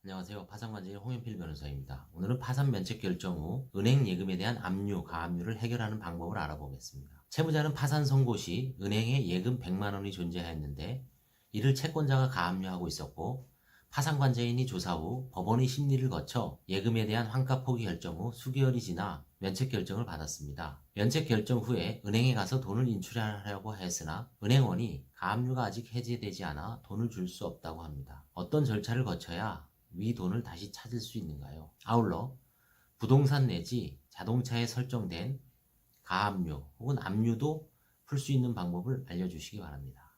안녕하세요. 파산관제의 홍현필 변호사입니다. 오늘은 파산 면책 결정 후 은행 예금에 대한 압류, 가압류를 해결하는 방법을 알아보겠습니다. 채무자는 파산 선고 시 은행에 예금 100만 원이 존재하였는데 이를 채권자가 가압류하고 있었고 파산관제인이 조사 후 법원의 심리를 거쳐 예금에 대한 환가 포기 결정 후 수개월이 지나 면책 결정을 받았습니다. 면책 결정 후에 은행에 가서 돈을 인출하려고 했으나 은행원이 가압류가 아직 해제되지 않아 돈을 줄 수 없다고 합니다. 어떤 절차를 거쳐야 위 돈을 다시 찾을 수 있는가요? 아울러 부동산 내지 자동차에 설정된 가압류 혹은 압류도 풀 수 있는 방법을 알려주시기 바랍니다.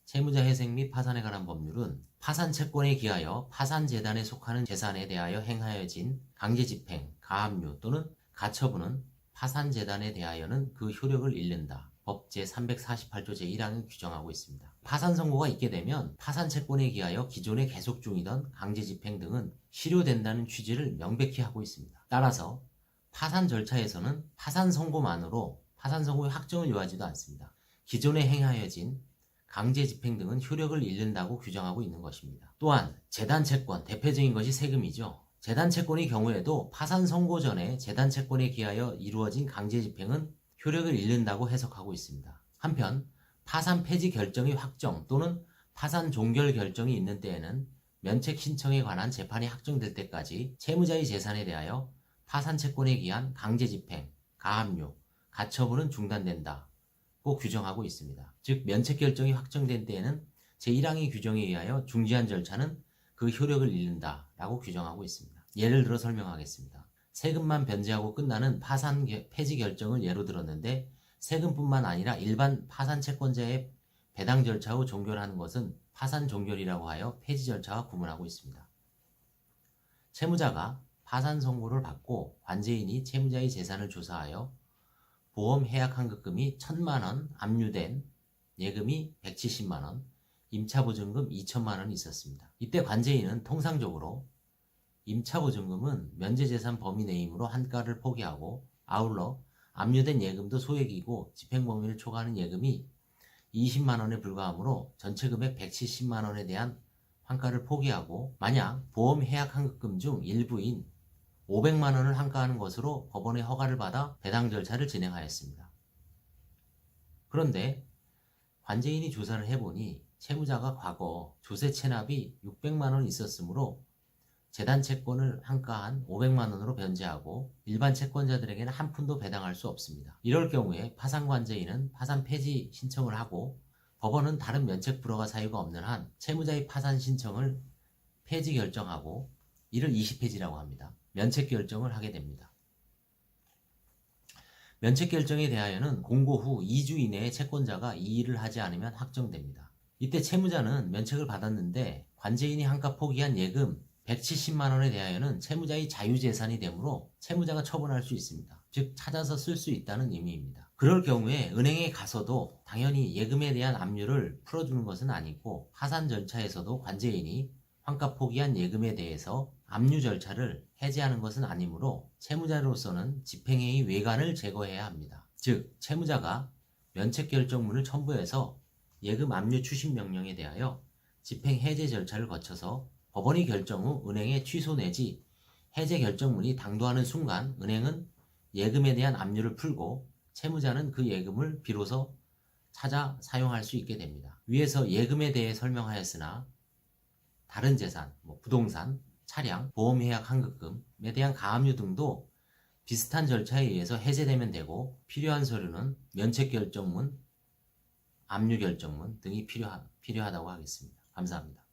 채무자 회생 및 파산에 관한 법률은 파산 채권에 기하여 파산재단에 속하는 재산에 대하여 행하여진 강제집행, 가압류 또는 가처분은 파산재단에 대하여는 그 효력을 잃는다. 법 제348조 제1항을 규정하고 있습니다. 파산 선고가 있게 되면 파산 채권에 기하여 기존에 계속 중이던 강제집행 등은 실효된다는 취지를 명백히 하고 있습니다. 따라서 파산 절차에서는 파산 선고만으로 파산 선고의 확정을 요하지도 않습니다. 기존에 행하여진 강제집행 등은 효력을 잃는다고 규정하고 있는 것입니다. 또한 재단 채권, 대표적인 것이 세금이죠. 재단 채권의 경우에도 파산 선고 전에 재단 채권에 기하여 이루어진 강제집행은 효력을 잃는다고 해석하고 있습니다. 한편 파산 폐지 결정의 확정 또는 파산 종결 결정이 있는 때에는 면책 신청에 관한 재판이 확정될 때까지 채무자의 재산에 대하여 파산 채권에 기한 강제집행, 가압류, 가처분은 중단된다고 규정하고 있습니다. 즉 면책 결정이 확정된 때에는 제1항의 규정에 의하여 중지한 절차는 그 효력을 잃는다라고 규정하고 있습니다. 예를 들어 설명하겠습니다. 세금만 변제하고 끝나는 파산 폐지 결정을 예로 들었는데 세금뿐만 아니라 일반 파산 채권자의 배당 절차 후 종결하는 것은 파산 종결이라고 하여 폐지 절차와 구분하고 있습니다. 채무자가 파산 선고를 받고 관제인이 채무자의 재산을 조사하여 보험 해약 환급금이 1,000만 원, 압류된 예금이 170만 원, 임차보증금 2천만 원이 있었습니다. 이때 관제인은 통상적으로 임차보증금은 면제재산 범위 내이므로 한가를 포기하고 아울러 압류된 예금도 소액이고 집행범위를 초과하는 예금이 20만 원에 불과하므로 전체 금액 170만 원에 대한 환가를 포기하고 만약 보험 해약 환급금 중 일부인 500만 원을 환가하는 것으로 법원의 허가를 받아 배당 절차를 진행하였습니다. 그런데 관제인이 조사를 해보니 채무자가 과거 조세 체납이 600만 원 있었으므로 재단 채권을 환가한 500만 원으로 변제하고 일반 채권자들에게는 한 푼도 배당할 수 없습니다. 이럴 경우에 파산관제인은 파산 폐지 신청을 하고 법원은 다른 면책 불허가 사유가 없는 한 채무자의 파산 신청을 폐지 결정하고 이를 이시폐지라고 합니다. 면책 결정을 하게 됩니다. 면책 결정에 대하여는 공고 후 2주 이내에 채권자가 이의를 하지 않으면 확정됩니다. 이때 채무자는 면책을 받았는데 관제인이 환가 포기한 예금 170만 원에 대하여는 채무자의 자유재산이 되므로 채무자가 처분할 수 있습니다. 즉 찾아서 쓸 수 있다는 의미입니다. 그럴 경우에 은행에 가서도 당연히 예금에 대한 압류를 풀어주는 것은 아니고 파산 절차에서도 관제인이 환가 포기한 예금에 대해서 압류 절차를 해제하는 것은 아니므로 채무자로서는 집행해의 외관을 제거해야 합니다. 즉 채무자가 면책결정문을 첨부해서 예금 압류 추심 명령에 대하여 집행 해제 절차를 거쳐서 법원이 결정 후 은행에 취소 내지 해제 결정문이 당도하는 순간 은행은 예금에 대한 압류를 풀고 채무자는 그 예금을 비로소 찾아 사용할 수 있게 됩니다. 위에서 예금에 대해 설명하였으나 다른 재산, 부동산, 차량, 보험해약 환급금에 대한 가압류 등도 비슷한 절차에 의해서 해제되면 되고 필요한 서류는 면책결정문, 압류결정문 등이 필요하다고 하겠습니다. 감사합니다.